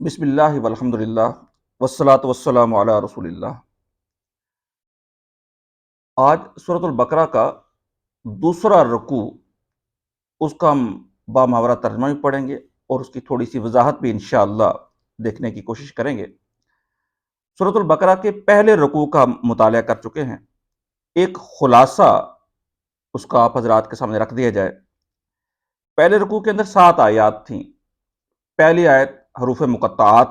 بسم اللہ والحمد للہ والصلاة والسلام علی رسول اللہ۔ آج سورۃ البقرہ کا دوسرا رکوع، اس کا ہم بامحاورہ ترجمہ بھی پڑھیں گے اور اس کی تھوڑی سی وضاحت بھی انشاءاللہ دیکھنے کی کوشش کریں گے۔ سورۃ البقرہ کے پہلے رکوع کا ہم مطالعہ کر چکے ہیں۔ ایک خلاصہ اس کا آپ حضرات کے سامنے رکھ دیا جائے۔ پہلے رکوع کے اندر 7 آیات تھیں۔ پہلی آیت حروف مقطعات،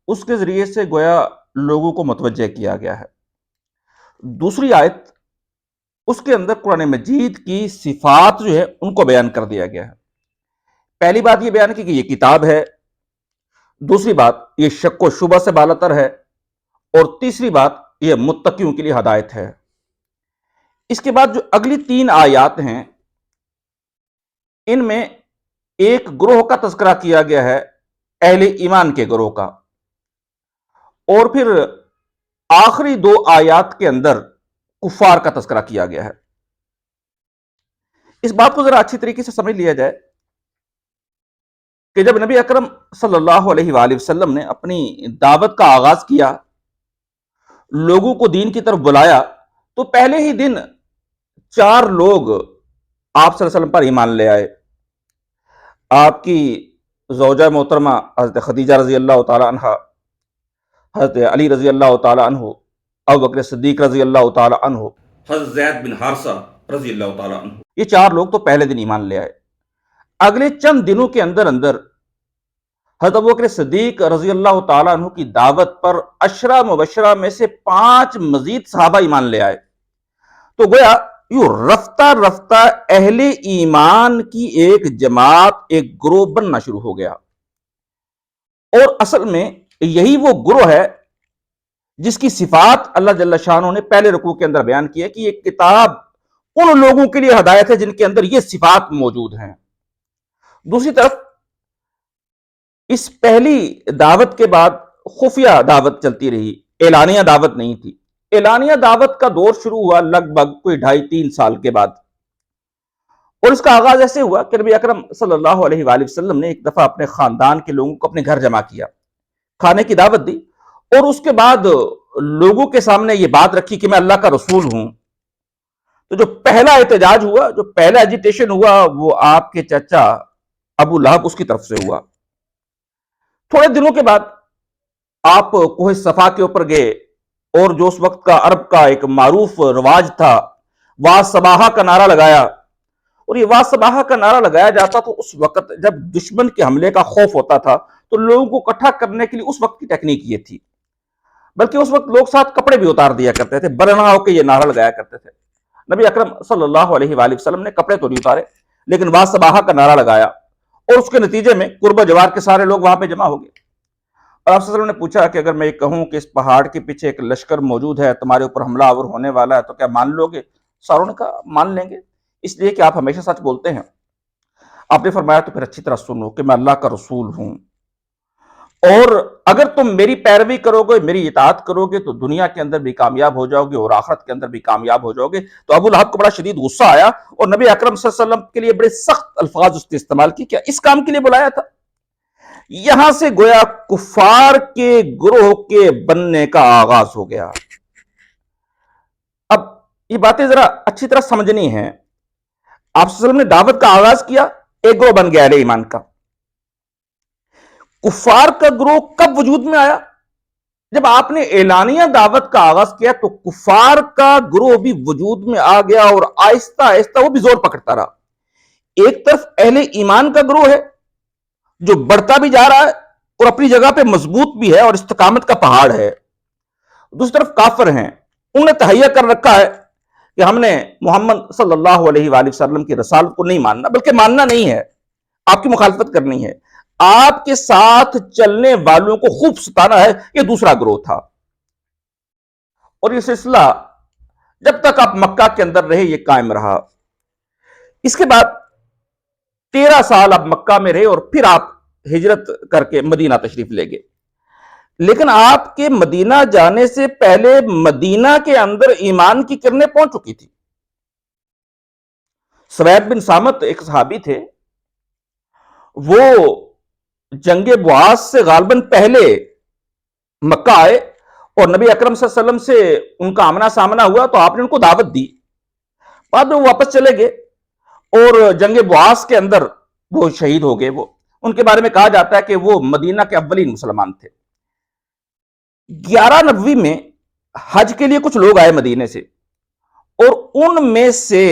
اس کے ذریعے سے گویا لوگوں کو متوجہ کیا گیا ہے۔ دوسری آیت، اس کے اندر قرآن مجید کی صفات جو ہے ان کو بیان کر دیا گیا ہے۔ پہلی بات یہ بیان کی کہ یہ کتاب ہے، دوسری بات یہ شک و شبہ سے بالاتر ہے، اور تیسری بات یہ متقیوں کے لیے ہدایت ہے۔ اس کے بعد جو اگلی 3 آیات ہیں، ان میں ایک گروہ کا تذکرہ کیا گیا ہے، اہل ایمان کے گروہ کا، اور پھر آخری 2 آیات کے اندر کفار کا تذکرہ کیا گیا ہے۔ اس بات کو ذرا اچھی طریقے سے سمجھ لیا جائے کہ جب نبی اکرم صلی اللہ علیہ وآلہ وسلم نے اپنی دعوت کا آغاز کیا، لوگوں کو دین کی طرف بلایا، تو پہلے ہی دن 4 لوگ آپ صلی اللہ علیہ وسلم پر ایمان لے آئے۔ آپ کی زوجہ محترمہ حضرت خدیجہ رضی اللہ تعالی عنہ، حضرت علی رضی اللہ تعالی عنہ، ابوبکر صدیق رضی اللہ تعالی عنہ، حضرت زید بن حارثہ رضی اللہ تعالی عنہ، یہ 4 لوگ تو پہلے دن ایمان لے آئے۔ اگلے چند دنوں کے اندر حضرت ابوبکر صدیق رضی اللہ تعالی عنہ کی دعوت پر 10 مبشرہ میں سے 5 مزید صحابہ ایمان لے آئے۔ تو گویا یوں رفتہ رفتہ اہل ایمان کی ایک جماعت، ایک گروہ بننا شروع ہو گیا، اور اصل میں یہی وہ گروہ ہے جس کی صفات اللہ جل شانہ نے پہلے رکوع کے اندر بیان کی ہے کہ یہ کتاب ان لوگوں کے لیے ہدایت ہے جن کے اندر یہ صفات موجود ہیں۔ دوسری طرف اس پہلی دعوت کے بعد خفیہ دعوت چلتی رہی، اعلانیہ دعوت نہیں تھی۔ اعلانیہ دعوت کا دور شروع ہوا لگ بھگ کوئی 2.5-3 سال کے بعد، اور اس کا آغاز ایسے ہوا کہ نبی اکرم صلی اللہ علیہ وآلہ وسلم نے ایک دفعہ اپنے خاندان کے لوگوں کو اپنے گھر جمع کیا، کھانے کی دعوت دی، اور اس کے بعد لوگوں کے سامنے یہ بات رکھی کہ میں اللہ کا رسول ہوں۔ تو جو پہلا احتجاج ہوا، جو پہلا ایجیٹیشن ہوا، وہ آپ کے چچا ابو لہب اس کی طرف سے ہوا۔ تھوڑے دنوں کے بعد آپ کوہ صفا کے اوپر گئے، اور جو اس وقت کا عرب کا ایک معروف رواج تھا، وا صباحہ کا نعرہ لگایا، اور یہ وا صباحہ کا نعرہ لگایا جاتا تو اس وقت جب دشمن کے حملے کا خوف ہوتا تھا تو لوگوں کو اکٹھا کرنے کے لیے اس وقت کی ٹیکنیک یہ تھی، بلکہ اس وقت لوگ ساتھ کپڑے بھی اتار دیا کرتے تھے، برہنہ ہو کے یہ نعرہ لگایا کرتے تھے۔ نبی اکرم صلی اللہ علیہ وآلہ وسلم نے کپڑے تو نہیں اتارے، لیکن وا صباحہ کا نعرہ لگایا، اور اس کے نتیجے میں قرب و جوار کے سارے لوگ وہاں پہ جمع ہو گئے۔ اور آپ صلی اللہ علیہ وسلم نے پوچھا کہ اگر میں یہ کہوں کہ اس پہاڑ کے پیچھے ایک لشکر موجود ہے، تمہارے اوپر حملہ آور ہونے والا ہے، تو کیا مان لو گے؟ ساروں نے کہا مان لیں گے، اس لیے کہ آپ ہمیشہ سچ بولتے ہیں۔ آپ نے فرمایا تو پھر اچھی طرح سنو کہ میں اللہ کا رسول ہوں، اور اگر تم میری پیروی کرو گے، میری اطاعت کرو گے، تو دنیا کے اندر بھی کامیاب ہو جاؤ گے اور آخرت کے اندر بھی کامیاب ہو جاؤ گے۔ تو ابو لہب کو بڑا شدید غصہ آیا، اور نبی اکرم صلی اللہ علیہ وسلم کے لیے بڑے سخت الفاظ اس نے استعمال کی، کیا اس کام کے لیے بلایا تھا؟ یہاں سے گویا کفار کے گروہ کے بننے کا آغاز ہو گیا۔ اب یہ باتیں ذرا اچھی طرح سمجھنی ہیں۔ آپ صلی اللہ علیہ وسلم نے دعوت کا آغاز کیا، ایک گروہ بن گیا اہل ایمان کا۔ کفار کا گروہ کب وجود میں آیا؟ جب آپ نے اعلانیہ دعوت کا آغاز کیا تو کفار کا گروہ بھی وجود میں آ گیا، اور آہستہ آہستہ وہ بھی زور پکڑتا رہا۔ ایک طرف اہل ایمان کا گروہ ہے جو بڑھتا بھی جا رہا ہے اور اپنی جگہ پہ مضبوط بھی ہے اور استقامت کا پہاڑ ہے، دوسری طرف کافر ہیں، انہوں نے تہیہ کر رکھا ہے کہ ہم نے محمد صلی اللہ علیہ وآلہ وسلم کی رسالت کو نہیں ماننا، بلکہ ماننا نہیں ہے، آپ کی مخالفت کرنی ہے، آپ کے ساتھ چلنے والوں کو خوب ستانا ہے۔ یہ دوسرا گروہ تھا، اور یہ سلسلہ جب تک آپ مکہ کے اندر رہے یہ قائم رہا۔ اس کے بعد 13 سال آپ مکہ میں رہے، اور پھر آپ ہجرت کر کے مدینہ تشریف لے گئے۔ لیکن آپ کے مدینہ جانے سے پہلے مدینہ کے اندر ایمان کی کرنیں پہنچ چکی تھی۔ سوید بن سامت ایک صحابی تھے، وہ جنگ بعاث سے غالباً پہلے مکہ آئے اور نبی اکرم صلی اللہ علیہ وسلم سے ان کا آمنا سامنا ہوا تو آپ نے ان کو دعوت دی. بعد میں وہ واپس چلے گئے اور جنگ بعاث کے اندر وہ شہید ہو گئے. وہ ان کے بارے میں کہا جاتا ہے کہ وہ مدینہ کے اولین مسلمان تھے. 11 نبوی میں حج کے لیے کچھ لوگ آئے مدینے سے اور ان میں سے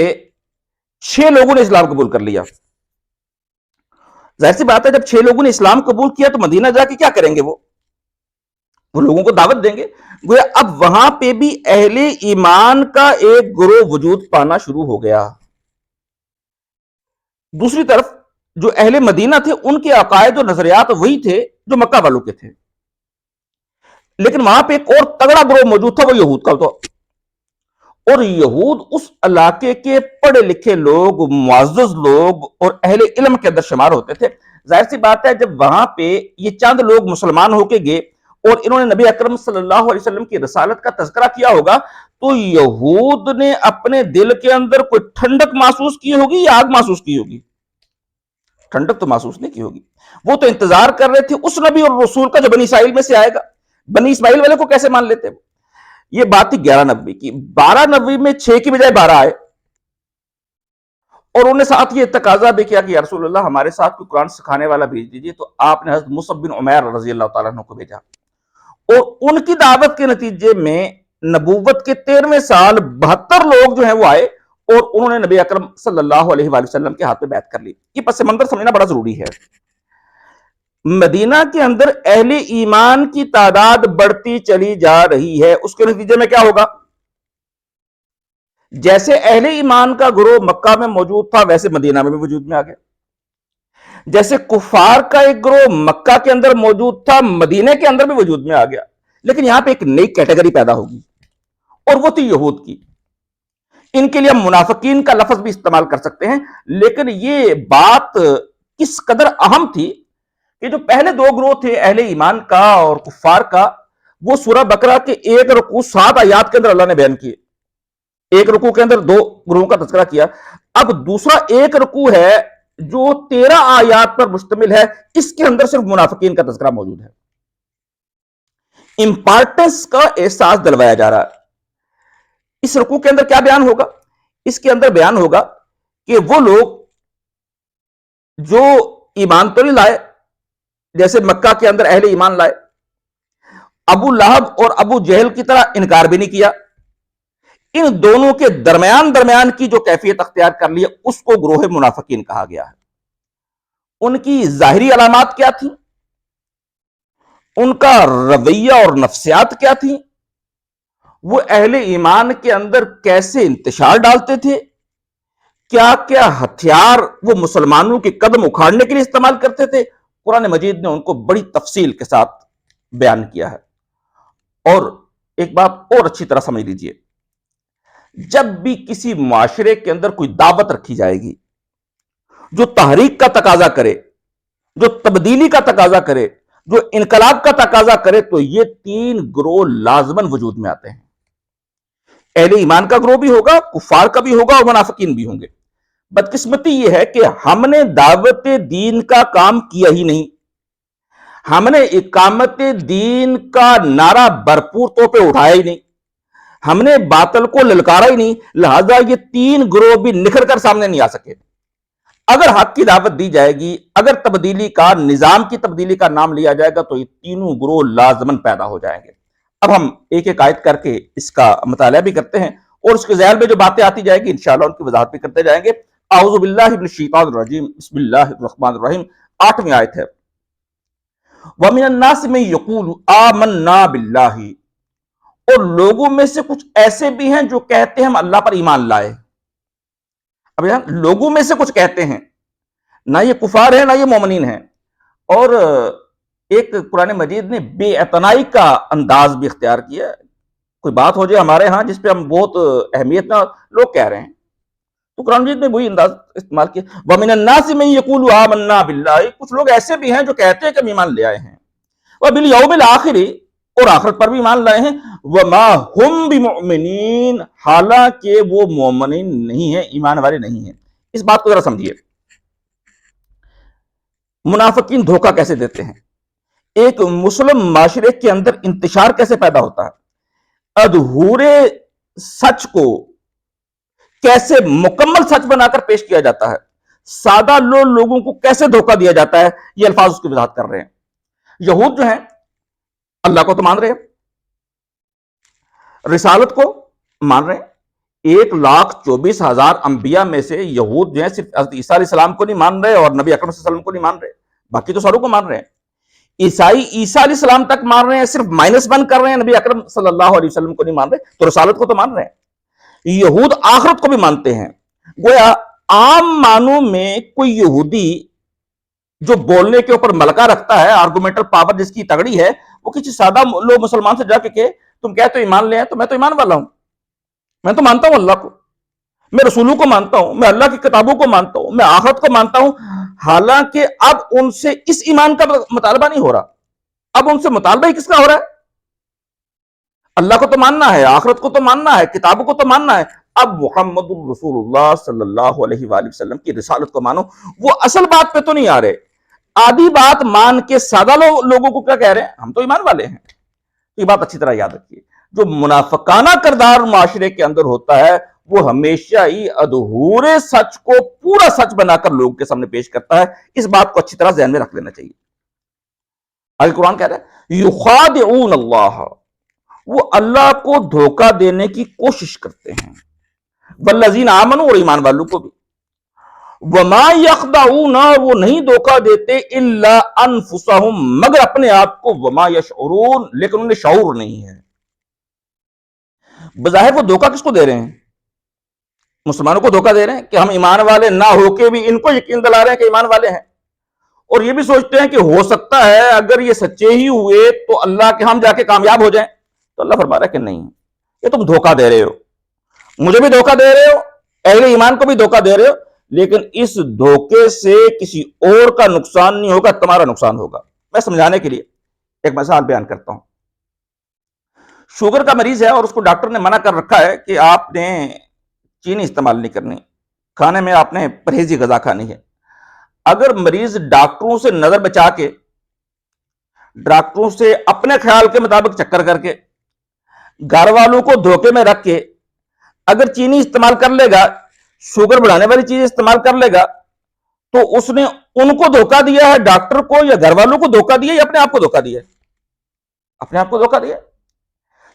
6 لوگوں نے اسلام قبول کر لیا. ظاہر سی بات ہے جب 6 لوگوں نے اسلام قبول کیا تو مدینہ جا کے کیا کریں گے؟ وہ لوگوں کو دعوت دیں گے. گویا اب وہاں پہ بھی اہل ایمان کا ایک گروہ وجود پانا شروع ہو گیا. دوسری طرف جو اہل مدینہ تھے ان کے عقائد و نظریات وہی تھے جو مکہ والوں کے تھے، لیکن وہاں پہ ایک اور تگڑا گروہ موجود تھا، وہ یہود کا. تو اور یہود اس علاقے کے پڑھے لکھے لوگ، معزز لوگ اور اہل علم کے اندر شمار ہوتے تھے. ظاہر سی بات ہے جب وہاں پہ یہ چند لوگ مسلمان ہو کے گئے اور انہوں نے نبی اکرم صلی اللہ علیہ وسلم کی رسالت کا تذکرہ کیا ہوگا تو یہود نے اپنے دل کے اندر کوئی ٹھنڈک محسوس کی ہوگی یا آگ محسوس کی ہوگی؟ ٹھنڈک تو محسوس نہیں کی ہوگی. وہ تو انتظار کر رہے تھے اس نبی اور رسول کا جو بنی اسرائیل میں سے آئے گا. بنی اسماعیل والے کو کیسے مان لیتے؟ یہ بات تھی 11 نبوی کی. 12 نبوی میں 6 کی بجائے 12 آئے اور انہوں نے ساتھ یہ تقاضا بھی کیا کہ یا رسول اللہ ہمارے ساتھ کوئی قرآن سکھانے والا بھیج دیجیے. تو آپ نے حضرت مصعب بن عمیر رضی اللہ تعالیٰ عنہ کو بھیجا اور ان کی دعوت کے نتیجے میں نبوت کے 13ویں سال 72 لوگ جو ہیں وہ آئے اور انہوں نے نبی اکرم صلی اللہ علیہ وآلہ وسلم کے ہاتھ میں بیعت کر لی. یہ پس منظر سمجھنا بڑا ضروری ہے. مدینہ کے اندر اہل ایمان کی تعداد بڑھتی چلی جا رہی ہے. اس کے نتیجے میں کیا ہوگا؟ جیسے اہل ایمان کا گروہ مکہ میں موجود تھا ویسے مدینہ میں بھی وجود میں آ گیا. جیسے کفار کا ایک گروہ مکہ کے اندر موجود تھا مدینہ کے اندر بھی وجود میں آ گیا. لیکن یہاں پہ ایک نئی کیٹیگری پیدا ہوگی اور وہ تھی یہود کی. ان کے لیے ہم منافقین کا لفظ بھی استعمال کر سکتے ہیں، لیکن یہ بات کس قدر اہم تھی کہ جو پہلے 2 گروہ تھے اہل ایمان کا اور کفار کا، وہ سورہ بقرہ کے 1 رکوع 7 آیات کے اندر اللہ نے بیان کیے. 1 رکوع کے اندر 2 گروہوں کا تذکرہ کیا. اب دوسرا 1 رکوع ہے جو 13 آیات پر مشتمل ہے، اس کے اندر صرف منافقین کا تذکرہ موجود ہے. امپارٹنس کا احساس دلوایا جا رہا ہے. اس رکوع کے اندر کیا بیان ہوگا؟ اس کے اندر بیان ہوگا کہ وہ لوگ جو ایمان تو نہیں لائے جیسے مکہ کے اندر اہل ایمان لائے، ابو لہب اور ابو جہل کی طرح انکار بھی نہیں کیا، ان دونوں کے درمیان کی جو کیفیت اختیار کر لی اس کو گروہ منافقین کہا گیا ہے. ان کی ظاہری علامات کیا تھیں؟ ان کا رویہ اور نفسیات کیا تھیں؟ وہ اہل ایمان کے اندر کیسے انتشار ڈالتے تھے؟ کیا کیا ہتھیار وہ مسلمانوں کے قدم اکھاڑنے کے لیے استعمال کرتے تھے؟ قرآن مجید نے ان کو بڑی تفصیل کے ساتھ بیان کیا ہے. اور ایک بات اور اچھی طرح سمجھ لیجئے، جب بھی کسی معاشرے کے اندر کوئی دعوت رکھی جائے گی جو تحریک کا تقاضا کرے، جو تبدیلی کا تقاضا کرے، جو انقلاب کا تقاضا کرے، تو یہ 3 گروہ لازماً وجود میں آتے ہیں. اہل ایمان کا گروہ بھی ہوگا، کفار کا بھی ہوگا اور منافقین بھی ہوں گے. بدقسمتی یہ ہے کہ ہم نے دعوت دین کا کام کیا ہی نہیں، ہم نے اقامت دین کا نعرہ بھرپور طور پہ اٹھایا ہی نہیں، ہم نے باطل کو للکارا ہی نہیں، لہذا یہ 3 گروہ بھی نکھر کر سامنے نہیں آ سکے. اگر حق کی دعوت دی جائے گی، اگر تبدیلی کا، نظام کی تبدیلی کا نام لیا جائے گا تو یہ 3 گروہ لازماً پیدا ہو جائیں گے. اب ہم ایک ایک آیت کر کے اس کا مطالعہ بھی کرتے ہیں اور اس کے ذیل میں جو باتیں آتی جائیں گی انشاءاللہ ان کی وضاحت بھی کرتے جائیں گے. اعوذ باللہ من الشیطان الرجیم، بسم اللہ الرحمن الرحیم. 8ویں آیت ہے، وَمِنَ النَّاسِ مَن يَقُولُ آمَنَّا بِاللَّهِ، اور لوگوں میں سے کچھ ایسے بھی ہیں جو کہتے ہیں ہم اللہ پر ایمان لائے. اب یہاں لوگوں میں سے کچھ کہتے ہیں، نہ یہ کفار ہیں نہ یہ مومنین ہیں. اور ایک قرآن مجید نے بے اعتنائی کا انداز بھی اختیار کیا. کوئی بات ہو جائے ہمارے ہاں جس پہ ہم بہت اہمیت نہ لوگ کہہ رہے ہیں تو قرآن مجید نے وہی انداز استعمال کیا. وَمِنَ النَّاسِ مَن يَقُولُ آمَنَّا بِاللَّهِ، کچھ لوگ ایسے بھی ہیں جو کہتے ہیں کہ ہم ایمان لے آئے ہیں. وَبِالْيَوْمِ الْآخِرِ، اور آخرت پر بھی ایمان لائے ہیں. وَمَا هُمْ بِمُؤْمِنِينَ، حالانکہ وہ مومنین نہیں ہیں، ایمان والے نہیں ہیں. اس بات کو ذرا سمجھیے. منافقین دھوکہ کیسے دیتے ہیں، ایک مسلم معاشرے کے اندر انتشار کیسے پیدا ہوتا ہے، ادھورے سچ کو کیسے مکمل سچ بنا کر پیش کیا جاتا ہے، سادہ لوگوں کو کیسے دھوکہ دیا جاتا ہے، یہ الفاظ اس کی وضاحت کر رہے ہیں۔ یہود جو ہیں اللہ کو تو مان رہے ہیں، رسالت کو مان رہے ہیں، 1,24,000 انبیاء میں سے یہود جو ہیں صرف حضرت عیسیٰ علیہ السلام کو نہیں مان رہے اور نبی اکرم صلی اللہ علیہ وسلم کو نہیں مان رہے، باقی تو ساروں کو مان رہے ہیں۔ عیسائی عیسیٰ علیہ السلام تک مان رہے ہیں، صرف -1 کر رہے ہیں، نبی اکرم صلی اللہ علیہ وسلم کو نہیں مان رہے، تو رسالت کو تو مان رہے ہیں۔ یہود آخرت کو بھی مانتے ہیں، گویا عام معنوں میں کوئی یہودی جو بولنے کے اوپر ملکہ رکھتا ہے، آرگومنٹل پاور جس کی تگڑی ہے، وہ کسی سادہ لوگ مسلمان سے جا کے کہ تم کہتے ہو ایمان لے ہیں، تو میں تو ایمان والا ہوں، میں تو مانتا ہوں اللہ کو، میں رسولوں کو مانتا ہوں، میں اللہ کی کتابوں کو مانتا ہوں، میں آخرت کو مانتا ہوں، حالانکہ اب ان سے اس ایمان کا مطالبہ نہیں ہو رہا، اب ان سے مطالبہ ہی کس کا ہو رہا ہے؟ اللہ کو تو ماننا ہے، آخرت کو تو ماننا ہے، کتابوں کو تو ماننا ہے، اب محمد الرسول اللہ صلی اللہ علیہ وآلہ وسلم کی رسالت کو مانو۔ وہ اصل بات پہ تو نہیں آ رہے، آدھی بات مان کے سادہ لوگوں کو کیا کہہ رہے ہیں، ہم تو ایمان والے ہیں۔ یہ بات اچھی طرح یاد رکھیے، جو منافقانہ کردار معاشرے کے اندر ہوتا ہے وہ ہمیشہ ہی ادھورے سچ کو پورا سچ بنا کر لوگوں کے سامنے پیش کرتا ہے۔ اس بات کو اچھی طرح ذہن میں رکھ لینا چاہیے۔ آگے قرآن کہہ رہا ہے یخادعون اللہ، وہ اللہ کو دھوکہ دینے کی کوشش کرتے ہیں، والذین آمنوا، اور ایمان والوں کو بھی، وما یخدعون، وہ نہیں دھوکہ دیتے، الا انفسہم، مگر اپنے آپ کو، وما یشعرون، لیکن انہیں شعور نہیں ہے۔ بظاہر وہ دھوکہ کس کو دے رہے ہیں؟ مسلمانوں کو دھوکہ دے رہے ہیں کہ ہم ایمان والے نہ ہو کے بھی ان کو یقین دلا رہے ہیں کہ ایمان والے ہیں، اور یہ بھی سوچتے ہیں کہ ہو سکتا ہے اگر یہ سچے ہی ہوئے تو اللہ کے ہم جا کے کامیاب ہو جائیں۔ تو اللہ فرما رہا ہے کہ نہیں، یہ تم دھوکہ دے رہے ہو، مجھے بھی دھوکہ دے رہے ہو، اہل ایمان کو بھی دھوکہ دے رہے ہو، لیکن اس دھوکے سے کسی اور کا نقصان نہیں ہوگا، تمہارا نقصان ہوگا۔ میں سمجھانے کے لیے ایک مثال بیان کرتا ہوں۔ شوگر کا مریض ہے اور اس کو ڈاکٹر نے منع کر رکھا ہے کہ آپ نے چینی استعمال نہیں کرنی، کھانے میں آپ نے پرہیزی غذا کھانی ہے۔ اگر مریض ڈاکٹروں سے نظر بچا کے، ڈاکٹروں سے اپنے خیال کے مطابق چکر کر کے، گھر والوں کو دھوکے میں رکھ کے اگر چینی استعمال کر لے گا، شوگر بڑھانے والی چیز استعمال کر لے گا، تو اس نے ان کو دھوکہ دیا ہے، ڈاکٹر کو یا گھر والوں کو دھوکہ دیا یا اپنے آپ کو دھوکہ دیا ہے؟ اپنے آپ کو دھوکہ دیا۔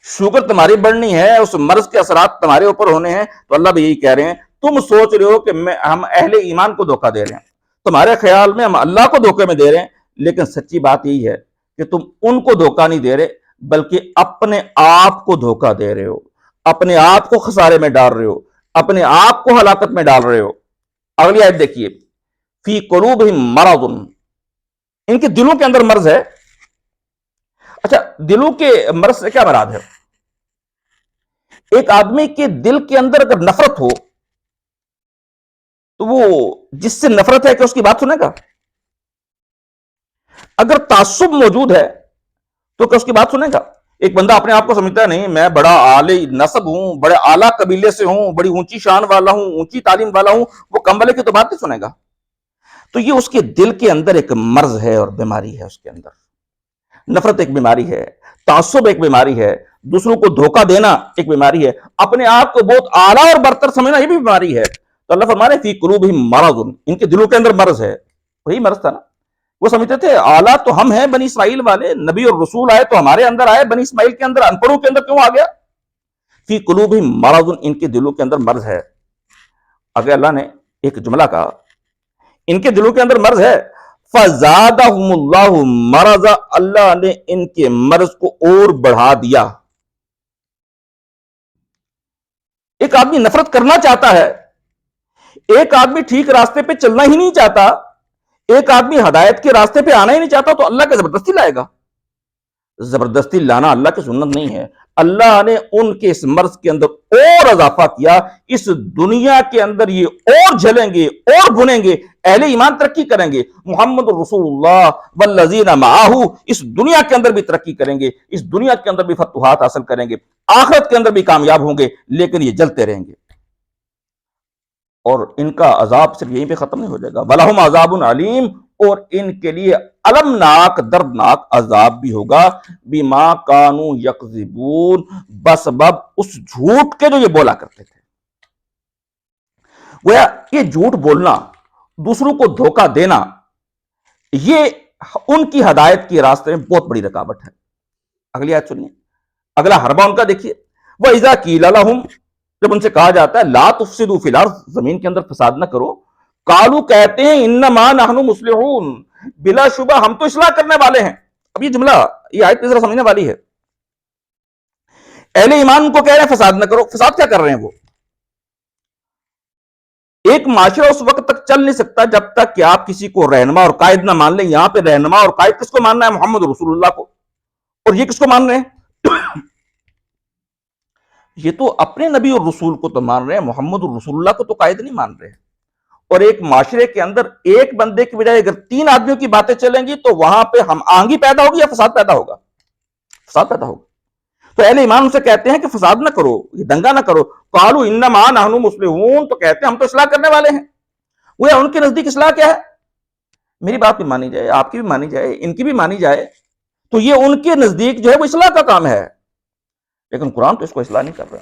شوگر تمہاری بڑھنی ہے، اس مرض کے اثرات تمہارے اوپر ہونے ہیں، تو اللہ بھی یہی کہہ رہے ہیں، تم سوچ رہے ہو کہ ہم اہل ایمان کو دھوکہ دے رہے ہیں، تمہارے خیال میں ہم اللہ کو دھوکے میں دے رہے ہیں، لیکن سچی بات یہی ہے کہ تم ان کو دھوکہ نہیں دے رہے، بلکہ اپنے آپ کو دھوکہ دے رہے ہو، اپنے آپ کو خسارے میں ڈال رہے ہو، اپنے آپ کو ہلاکت میں ڈال رہے ہو۔ اگلی آیت دیکھیے، فی قلوبہم مرض، ان کے دلوں کے اندر مرض ہے۔ اچھا، دلوں کے مرض سے کیا مراد ہے؟ ایک آدمی کے دل کے اندر اگر نفرت ہو تو وہ جس سے نفرت ہے کہ اس کی بات سنے گا؟ اگر تعصب موجود ہے تو کیا اس کی بات سنے گا؟ ایک بندہ اپنے آپ کو سمجھتا ہے نہیں میں بڑا اعلی نسب ہوں، بڑے اعلیٰ قبیلے سے ہوں، بڑی اونچی شان والا ہوں، اونچی تعلیم والا ہوں، وہ کم والے کی تو بات نہیں سنے گا۔ تو یہ اس کے دل کے اندر ایک مرض ہے اور بیماری ہے، اس کے اندر نفرت ایک بیماری ہے، تعصب ایک بیماری ہے، دوسروں کو دھوکہ دینا ایک بیماری ہے، اپنے آپ کو بہت اعلیٰ اور برتر سمجھنا یہ بھی بیماری ہے۔ تو اللہ فرما رہے ہیں فی قلوبہم مرض، ان کے دلوں کے اندر مرض ہے۔ وہی مرض تھا نا، وہ سمجھتے تھے اعلیٰ تو ہم ہیں بنی اسماعیل والے، نبی اور رسول آئے تو ہمارے اندر آئے، بنی اسماعیل کے اندر ان پڑھوں کے اندر کیوں آ گیا؟ فی قلوبہم مرض، ان کے دلوں کے اندر مرض ہے۔ آگے اللہ نے ایک جملہ کہا، ان کے دلوں کے اندر مرض ہے، فزادہم اللہ مرضا، اللہ نے ان کے مرض کو اور بڑھا دیا۔ ایک آدمی نفرت کرنا چاہتا ہے، ایک آدمی ٹھیک راستے پہ چلنا ہی نہیں چاہتا، ایک آدمی ہدایت کے راستے پہ آنا ہی نہیں چاہتا، تو اللہ کے زبردستی لائے گا؟ زبردستی لانا اللہ کی سنت نہیں ہے۔ اللہ نے ان کے اس مرض کے اندر اور اضافہ کیا، اس دنیا کے اندر یہ اور جھلیں گے اور بھنیں گے، اہل ایمان ترقی کریں گے، محمد رسول اللہ والذین معاہ اس دنیا کے اندر بھی ترقی کریں گے، اس دنیا کے اندر بھی فتوحات حاصل کریں گے، آخرت کے اندر بھی کامیاب ہوں گے، لیکن یہ جلتے رہیں گے، اور ان کا عذاب صرف یہیں پہ ختم نہیں ہو جائے گا، وَلَهُمْ عَذَابٌ عَلِيمٌ، اور ان کے لیے المناک دردناک عذاب بھی ہوگا بما کانوا یکذبون، بسبب اس جھوٹ کے جو یہ بولا کرتے تھے۔ گویا یہ جھوٹ بولنا، دوسروں کو دھوکہ دینا، یہ ان کی ہدایت کے راستے میں بہت بڑی رکاوٹ ہے۔ اگلی آیت سنیے، اگلا حربہ ان کا دیکھیے، وَإِذَا قِيلَ لَهُمْ، جب ان سے کہا جاتا ہے لا تفسدوا فی الارض، زمین کے اندر فساد نہ کرو، قالوا کہتے ہیں انما نحن مصلحون، بلا شبہ ہم تو اصلاح کرنے والے ہیں۔ اب یہ جملہ، یہ آیت ذرا سمجھنے والی ہے۔ اہل ایمان کو کہہ رہے ہیں فساد نہ کرو، فساد کیا کر رہے ہیں وہ؟ ایک معاشرہ اس وقت تک چل نہیں سکتا جب تک کہ آپ کسی کو رہنما اور قائد نہ مان لیں۔ یہاں پہ رہنما اور قائد کس کو ماننا ہے؟ محمد رسول اللہ کو۔ اور یہ کس کو مان رہے ہیں؟ یہ تو اپنے نبی اور رسول کو تو مان رہے ہیں، محمد رسول اللہ کو تو قائد نہیں مان رہے۔ اور ایک معاشرے کے اندر ایک بندے کی بجائے اگر 3 آدمیوں کی باتیں چلیں گی تو وہاں پہ ہم آہنگی پیدا ہوگی یا فساد پیدا ہوگا؟ فساد پیدا ہوگا۔ تو اہل ایمان ان سے کہتے ہیں کہ فساد نہ کرو، یہ دنگا نہ کرو۔ قالوا انما نحن مصلحون، تو کہتے ہیں ہم تو اصلاح کرنے والے ہیں۔ وہ ان کے نزدیک اصلاح کیا ہے؟ میری بات بھی مانی جائے، آپ کی بھی مانی جائے، ان کی بھی مانی جائے، تو یہ ان کے نزدیک جو ہے وہ اصلاح کا کام ہے۔ لیکن قرآن تو اس کو اصلاح نہیں کر رہا۔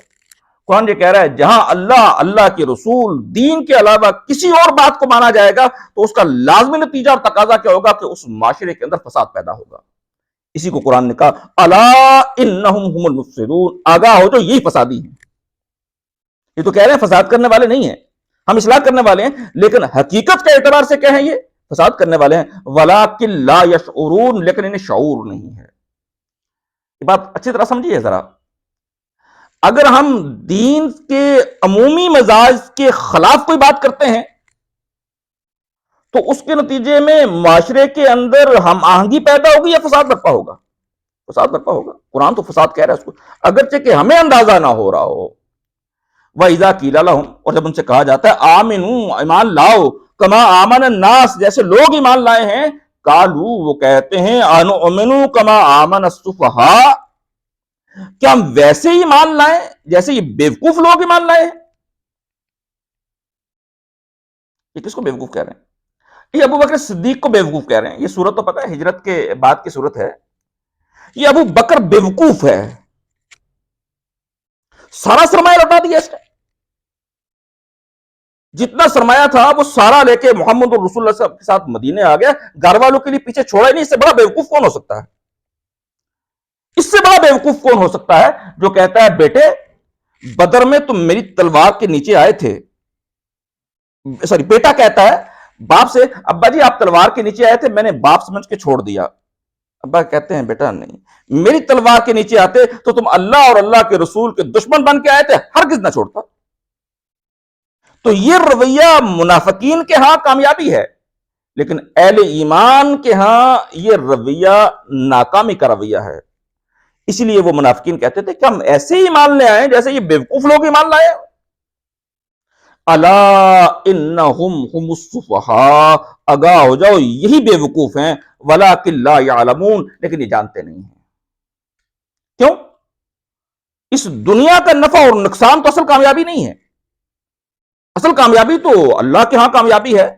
قرآن یہ کہہ رہا ہے جہاں اللہ کے رسول، دین کے علاوہ کسی اور بات کو مانا جائے گا تو اس کا لازمی نتیجہ اور تقاضا کیا ہوگا کہ اس معاشرے کے اندر فساد پیدا ہوگا۔ اسی کو قرآن نے کہا الا انہم هم المفسدون، آگاہ ہو جو یہی فسادی ہیں۔ یہ تو کہہ رہے ہیں فساد کرنے والے نہیں ہیں، ہم اصلاح کرنے والے ہیں، لیکن حقیقت کے اعتبار سے کیا ہیں؟ یہ فساد کرنے والے ہیں۔ ولکن لا یشعرون، لیکن انہیں شعور نہیں ہے۔ یہ بات اچھی طرح سمجھیے ذرا۔ اگر ہم دین کے عمومی مزاج کے خلاف کوئی بات کرتے ہیں تو اس کے نتیجے میں معاشرے کے اندر ہم آہنگی پیدا ہوگی یا فساد برپا ہوگا؟ فساد برپا ہوگا۔ قرآن تو فساد کہہ رہا ہے اس کو، اگرچہ کہ ہمیں اندازہ نہ ہو رہا ہو۔ وَإِذَا قِيلَ لَهُمْ، اور جب ان سے کہا جاتا ہے آمنوا، ایمان لاؤ، کما آمن الناس، جیسے لوگ ایمان لائے ہیں، قالوا، وہ کہتے ہیں انؤمن کما آمن السفہاء، کیا ہم ویسے ہی ایمان لائیں جیسے یہ بیوقوف لوگ ایمان لائے ہیں؟ یہ کس کو بیوقوف کہہ رہے ہیں؟ یہ ابو بکر صدیق کو بیوقوف کہہ رہے ہیں۔ یہ صورت تو پتہ ہے ہجرت کے بعد کی صورت ہے۔ یہ ابو بکر بیوقوف ہے، سارا سرمایہ لوٹا دیا اس نے، جتنا سرمایہ تھا وہ سارا لے کے محمد رسول اللہ کے ساتھ مدینے آ گیا، گھر والوں کے لیے پیچھے چھوڑا ہی نہیں۔ اس سے بڑا بیوقوف کون ہو سکتا ہے؟ اس سے بڑا بیوقوف کون ہو سکتا ہے جو کہتا ہے بیٹے بدر میں تم میری تلوار کے نیچے آئے تھے، سوری بیٹا کہتا ہے باپ سے ابا جی آپ تلوار کے نیچے آئے تھے، میں نے باپ سمجھ کے چھوڑ دیا۔ ابا کہتے ہیں بیٹا نہیں، میری تلوار کے نیچے آتے تو تم اللہ اور اللہ کے رسول کے دشمن بن کے آئے تھے، ہرگز نہ چھوڑتا۔ تو یہ رویہ منافقین کے ہاں کامیابی ہے، لیکن اہل ایمان کے ہاں یہ رویہ ناکامی کا رویہ ہے۔ اسی لیے وہ منافقین کہتے تھے کہ ہم ایسے ہی ایمان لے آئیں جیسے یہ بیوقوف لوگ ایمان لائے۔ الا انہم هم السفہاء، آگاہ ہو جاؤ یہی بیوقوف ہیں، ولکن لا یعلمون، لیکن یہ جانتے نہیں ہیں۔ کیوں؟ اس دنیا کا نفع اور نقصان تو اصل کامیابی نہیں ہے، اصل کامیابی تو اللہ کے ہاں کامیابی ہے۔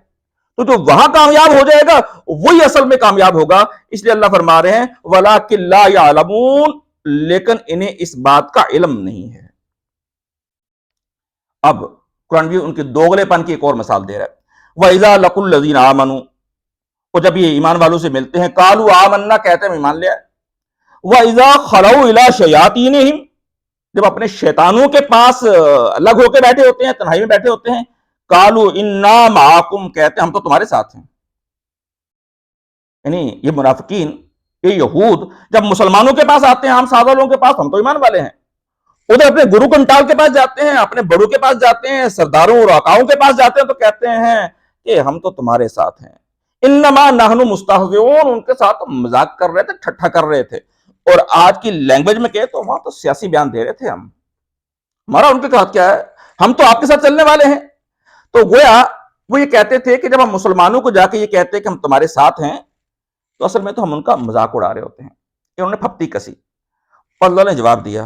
تو جو وہاں کامیاب ہو جائے گا وہی اصل میں کامیاب ہوگا۔ اس لیے اللہ فرما رہے ہیں وَلَٰكِن لَا يَعْلَمُونَ، لیکن انہیں اس بات کا علم نہیں ہے۔ اب قرآن بھی ان کے دوغلے پن کی ایک اور مثال دے رہا ہے۔ وَإِذَا لَقُوا الَّذِينَ آمَنُوا، اور جب یہ ایمان والوں سے ملتے ہیں، قَالُوا آمَنَّا، کہتے ہیں ہم ایمان لے آئے۔ وَإِذَا خَلَوْا إِلَىٰ شَيَاطِينِهِمْ، جب اپنے شیطانوں کے پاس الگ ہو کے بیٹھے ہوتے ہیں، تنہائی میں بیٹھے ہوتے ہیں، قَالُوا إِنَّا مَعَكُمْ، کہتے ہیں ہم تو تمہارے ساتھ ہیں۔ یعنی یہ منافقین، یہ یہود جب مسلمانوں کے پاس آتے ہیں، عام سادہ لوگوں کے پاس، ہم تو ایمان والے ہیں، ادھر اپنے گرو کنٹال کے پاس جاتے ہیں، اپنے بڑوں کے پاس جاتے ہیں، سرداروں اور آقاؤں کے پاس جاتے ہیں تو کہتے ہیں کہ ہم تو تمہارے ساتھ ہیں۔ انما نحن مستہزئون، ان کے ساتھ مذاق کر رہے تھے، ٹھٹھا کر رہے تھے۔ اور آج کی لینگویج میں کہے تو وہاں تو سیاسی بیان دے رہے تھے ہم، ہمارا ان کے ساتھ کیا ہے، ہم تو آپ کے ساتھ چلنے والے ہیں۔ تو گویا وہ یہ کہتے تھے کہ جب ہم مسلمانوں کو جا کے یہ کہتے ہیں کہ ہم تمہارے ساتھ ہیں تو اصل میں تو ہم ان کا مذاق اڑا رہے ہوتے ہیں۔ انہوں نے پھپتی کسی، اور اللہ نے جواب دیا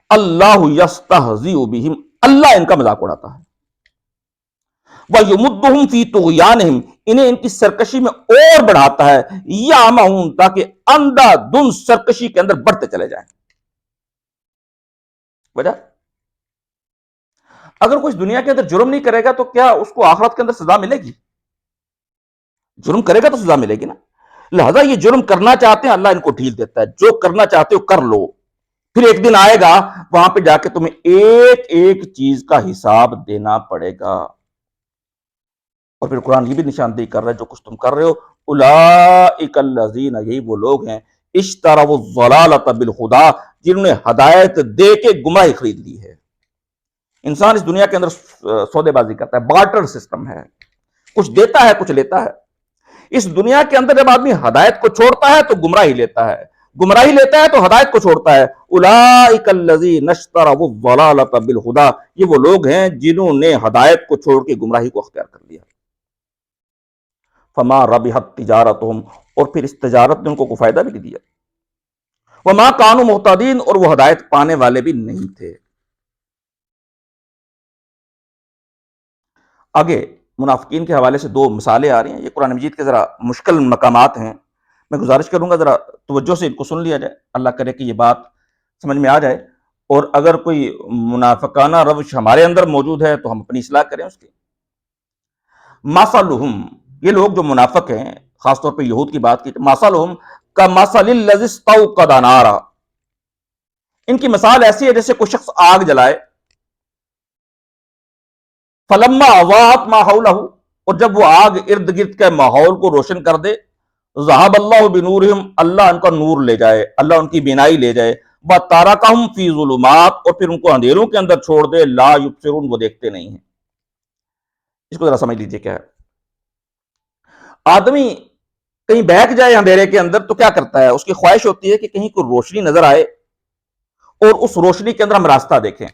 اللہ یستہزئ بہم، اللہ ان کا مذاق اڑاتا ہے۔ وَيُمُدُّهُمْ فِي طُغْيَانِهِمْ، انہیں ان کی سرکشی میں اور بڑھاتا ہے، یَعْمَہُونَ، تاکہ اندھا دھند سرکشی کے اندر بڑھتے چلے جائیں۔ وجہ اگر کوئی دنیا کے اندر جرم نہیں کرے گا تو کیا اس کو آخرت کے اندر سزا ملے گی؟ جرم کرے گا تو سزا ملے گی نا۔ لہذا یہ جرم کرنا چاہتے ہیں، اللہ ان کو ڈھیل دیتا ہے، جو کرنا چاہتے ہو کر لو، پھر ایک دن آئے گا وہاں پہ جا کے تمہیں ایک ایک چیز کا حساب دینا پڑے گا۔ اور پھر قرآن یہ بھی نشاندہی کر رہا ہے جو کچھ تم کر رہے ہو، اولئک الذین، یہی وہ لوگ ہیں، اشتروا الضلالۃ بالہدی، جنہوں نے ہدایت دے کے گمراہی خرید لی ہے۔ انسان اس دنیا کے اندر سودے بازی کرتا ہے، بارٹر سسٹم ہے، کچھ دیتا ہے کچھ لیتا ہے۔ اس دنیا کے اندر جب آدمی ہدایت کو چھوڑتا ہے تو گمراہی لیتا ہے، گمراہی لیتا ہے تو ہدایت کو چھوڑتا ہے۔ اولئک الذین اشتروا الضلالۃ بالہدی، یہ وہ لوگ ہیں جنہوں نے ہدایت کو چھوڑ کے گمراہی کو اختیار کر لیا۔ فما ربحت تجارتہم، اور پھر اس تجارت نے ان کو کوئی فائدہ بھی نہیں دیا۔ وما کانوا مہتدین، اور وہ ہدایت پانے والے بھی نہیں تھے۔ آگے منافقین کے حوالے سے دو مثالیں آ رہی ہیں، یہ قرآن مجید کے ذرا مشکل مقامات ہیں، میں گزارش کروں گا ذرا توجہ سے ان کو سن لیا جائے، اللہ کرے کہ یہ بات سمجھ میں آ جائے، اور اگر کوئی منافقانہ روش ہمارے اندر موجود ہے تو ہم اپنی اصلاح کریں اس کی۔ مثلہم، یہ لوگ جو منافق ہیں، خاص طور پہ یہود کی بات کی، مثلہم کمثل الذی استوقد نارا، ان کی مثال ایسی ہے جیسے کوئی شخص آگ جلائے، فلما اضاءت ما حولہ، اور جب وہ آگ ارد گرد کے ماحول کو روشن کر دے، ذہب اللہ بنورہم، اللہ ان کا نور لے جائے، اللہ ان کی بینائی لے جائے، وترکہم فی ظلمات، اور پھر ان کو اندھیروں کے اندر چھوڑ دے، لا یبصرون، وہ دیکھتے نہیں ہیں۔ اس کو ذرا سمجھ لیجئے کیا ہے۔ آدمی کہیں بیٹھ جائے اندھیرے کے اندر تو کیا کرتا ہے؟ اس کی خواہش ہوتی ہے کہ کہیں کوئی روشنی نظر آئے اور اس روشنی کے اندر ہم راستہ دیکھیں۔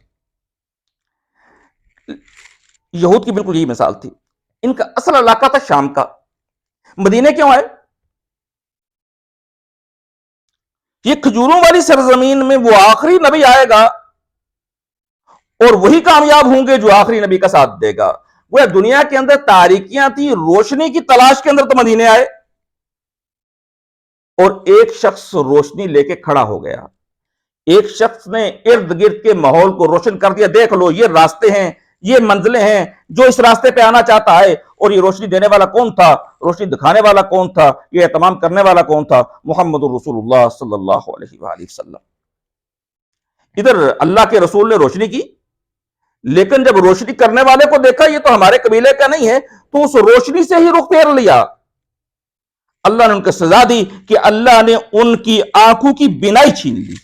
یہود کی بالکل یہی مثال تھی۔ ان کا اصل علاقہ تھا شام کا۔ مدینے کیوں آئے؟ یہ کھجوروں والی سرزمین میں وہ آخری نبی آئے گا اور وہی کامیاب ہوں گے جو آخری نبی کا ساتھ دے گا۔ وہ دنیا کے اندر تاریکیاں تھی، روشنی کی تلاش کے اندر تو مدینے آئے، اور ایک شخص روشنی لے کے کھڑا ہو گیا، ایک شخص نے ارد گرد کے ماحول کو روشن کر دیا، دیکھ لو یہ راستے ہیں، یہ منزلیں ہیں، جو اس راستے پہ آنا چاہتا ہے۔ اور یہ روشنی دینے والا کون تھا؟ روشنی دکھانے والا کون تھا؟ یہ اہتمام کرنے والا کون تھا؟ محمد الرسول اللہ صلی اللہ علیہ وآلہ وسلم۔ ادھر اللہ کے رسول نے روشنی کی، لیکن جب روشنی کرنے والے کو دیکھا یہ تو ہمارے قبیلے کا نہیں ہے، تو اس روشنی سے ہی رخ پھیر لیا۔ اللہ نے ان کو سزا دی کہ اللہ نے ان کی آنکھوں کی بینائی چھین لی۔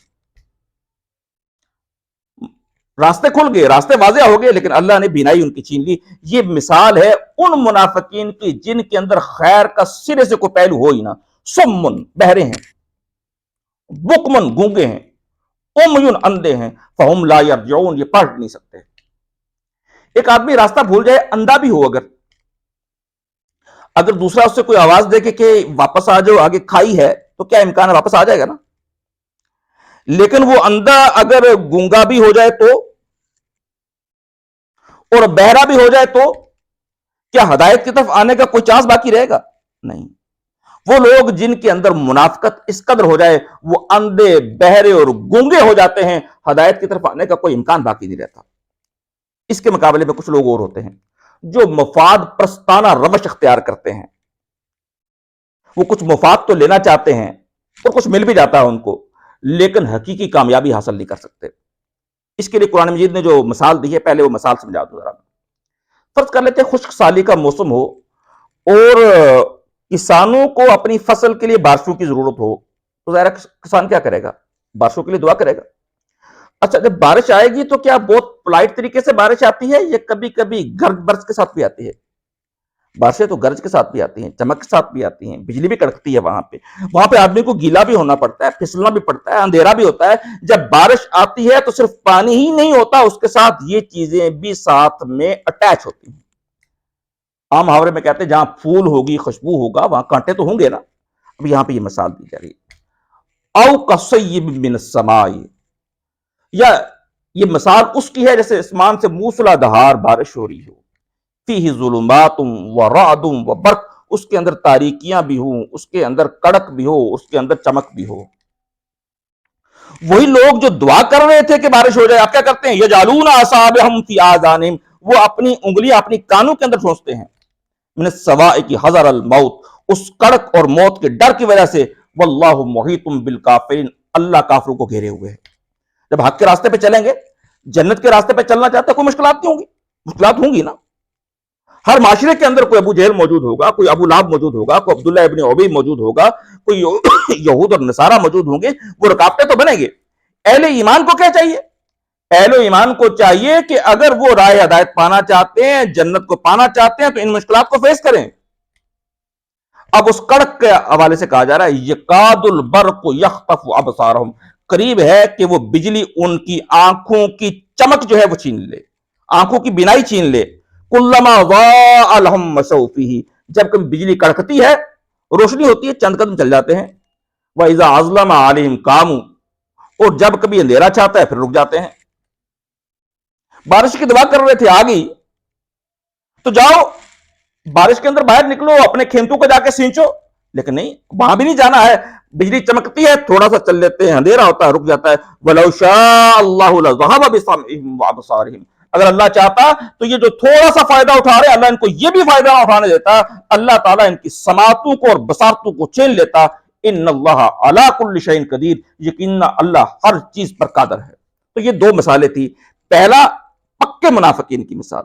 راستے کھل گئے، راستے واضح ہو گئے، لیکن اللہ نے بینائی ان کی چھین لی۔ یہ مثال ہے ان منافقین کی جن کے اندر خیر کا سرے سے کوئی پہلو ہو ہی نہ۔ سمن، بہرے ہیں، بکمن، گونگے ہیں، امیون، اندھے ہیں، فہم لا یرجعون، یہ پڑھ نہیں سکتے۔ ایک آدمی راستہ بھول جائے، اندھا بھی ہو، اگر دوسرا اس سے کوئی آواز دے کہ واپس آ جاؤ، آگے کھائی ہے، تو کیا امکان ہے؟ واپس آ جائے گا نا۔ لیکن وہ اندھا اگر گونگا بھی ہو جائے تو، اور بہرا بھی ہو جائے تو کیا ہدایت کی طرف آنے کا کوئی چانس باقی رہے گا؟ نہیں۔ وہ لوگ جن کے اندر منافقت اس قدر ہو جائے، وہ اندھے، بہرے اور گونگے ہو جاتے ہیں، ہدایت کی طرف آنے کا کوئی امکان باقی نہیں رہتا۔ اس کے مقابلے میں کچھ لوگ اور ہوتے ہیں جو مفاد پرستانہ روش اختیار کرتے ہیں۔ وہ کچھ مفاد تو لینا چاہتے ہیں اور کچھ مل بھی جاتا ہے ان کو، لیکن حقیقی کامیابی حاصل نہیں کر سکتے۔ اس کے لیے قرآن مجید نے جو مثال دی ہے، پہلے وہ مثال سمجھا دوں ذرا۔ فرض کر لیتے ہیں خشک سالی کا موسم ہو اور کسانوں کو اپنی فصل کے لیے بارشوں کی ضرورت ہو، تو ظاہر کسان کیا کرے گا؟ بارشوں کے لیے دعا کرے گا۔ اچھا، جب بارش آئے گی تو کیا بہت پولائٹ طریقے سے بارش آتی ہے یا کبھی کبھی گرج برس کے ساتھ بھی آتی ہے؟ بارشیں تو گرج کے ساتھ بھی آتی ہیں، چمک کے ساتھ بھی آتی ہیں، بجلی بھی کڑکتی ہے وہاں پہ آدمی کو گیلا بھی ہونا پڑتا ہے، پھسلنا بھی پڑتا ہے، اندھیرا بھی ہوتا ہے۔ جب بارش آتی ہے تو صرف پانی ہی نہیں ہوتا، اس کے ساتھ یہ چیزیں بھی ساتھ میں اٹیچ ہوتی ہیں۔ عام محاورے میں کہتے ہیں جہاں پھول ہوگی، خوشبو ہوگا، وہاں کانٹے تو ہوں گے نا۔ اب یہاں پہ یہ مثال دی جا رہی ہے، او کصیب من السماء، یا یہ مثال اس کی ہے جیسے آسمان سے موسلا دھار بارش ہو رہی ہو۔ فیہ ظلمات و رعد و برق، اس کے اندر تاریکیاں بھی ہوں، اس کے اندر کڑک بھی ہو، اس کے اندر چمک بھی ہو۔ وہی لوگ جو دعا کر رہے تھے کہ بارش ہو جائے، آپ کیا کرتے ہیں؟ یجعلون اصابعہم فی آذانہم، وہ اپنی انگلیاں اپنی کانوں کے اندر ٹھونستے ہیں، من الصواعق حذر الموت، اس کڑک اور موت کے ڈر کی وجہ سے، واللہ محیط بالکافرین، اللہ کافروں کو گھیرے ہوئے ہے۔ جب حق کے راستے پہ چلیں گے، جنت کے راستے پہ چلنا چاہتے ہیں، کوئی مشکلات نہیں ہوں گی، مشکلات ہوں گی نا۔ ہر معاشرے کے اندر کوئی ابو جہل موجود ہوگا، کوئی ابو لہب موجود ہوگا، کوئی عبداللہ ابن ابی موجود ہوگا، کوئی یہود اور نصارہ موجود ہوں گے، وہ رکاوٹیں تو بنیں گے۔ اہل ایمان کو کیا چاہیے؟ اہل ایمان کو چاہیے کہ اگر وہ راہ ہدایت پانا چاہتے ہیں، جنت کو پانا چاہتے ہیں، تو ان مشکلات کو فیس کریں۔ اب اس کڑک کے حوالے سے کہا جا رہا ہے یکاد البرق یخطف ابصارہم، قریب ہے کہ وہ بجلی ان کی آنکھوں کی چمک جو ہے وہ چھین لے، آنکھوں کی بینائی چھین لے۔ کلما ضاء لہم مشوا فیہ، جب کبھی بجلی کڑکتی ہے، روشنی ہوتی ہے، چند قدم چل جاتے ہیں۔ وَإِذَا أَظْلَمَ عَلَيْهِمْ قَامُوا، اور جب کبھی اندھیرا چھاتا ہے پھر رک جاتے ہیں۔ بارش کی دعا کر رہے تھے، آ گئی تو جاؤ بارش کے اندر باہر نکلو، اپنے کھیتوں کو جا کے سینچو، لیکن نہیں، وہاں بھی نہیں جانا ہے۔ بجلی چمکتی ہے، تھوڑا سا چل لیتے ہیں، اندھیرا ہوتا ہے، رک جاتا ہے۔ وَلَوْ شَاءَ اللَّهُ لَذَهَبَ بِسَمْعِهِمْ وَأَبْصَارِهِمْ، اگر اللہ چاہتا تو یہ جو تھوڑا سا فائدہ اٹھا رہے، اللہ ان کو یہ بھی فائدہ نہ اٹھانے دیتا، اللہ تعالیٰ ان کی سماعتوں کو اور بصارتوں کو چھین لیتا۔ ان اللہ علی کل شیء قدیر، یقینا اللہ ہر چیز پر قادر ہے۔ تو یہ دو مثالیں تھی، پہلا پکے منافقین کی مثال،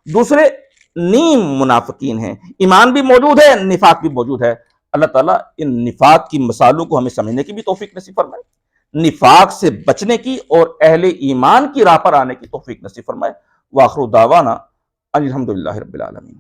دوسرے نیم منافقین ہیں، ایمان بھی موجود ہے، نفاق بھی موجود ہے۔ اللہ تعالیٰ ان نفاق کی مثالوں کو ہمیں سمجھنے کی بھی توفیق نصیب فرمائے، نفاق سے بچنے کی اور اہل ایمان کی راہ پر آنے کی توفیق نصیب فرمائے۔ وآخر دعوانا ان الحمدللہ رب العالمین۔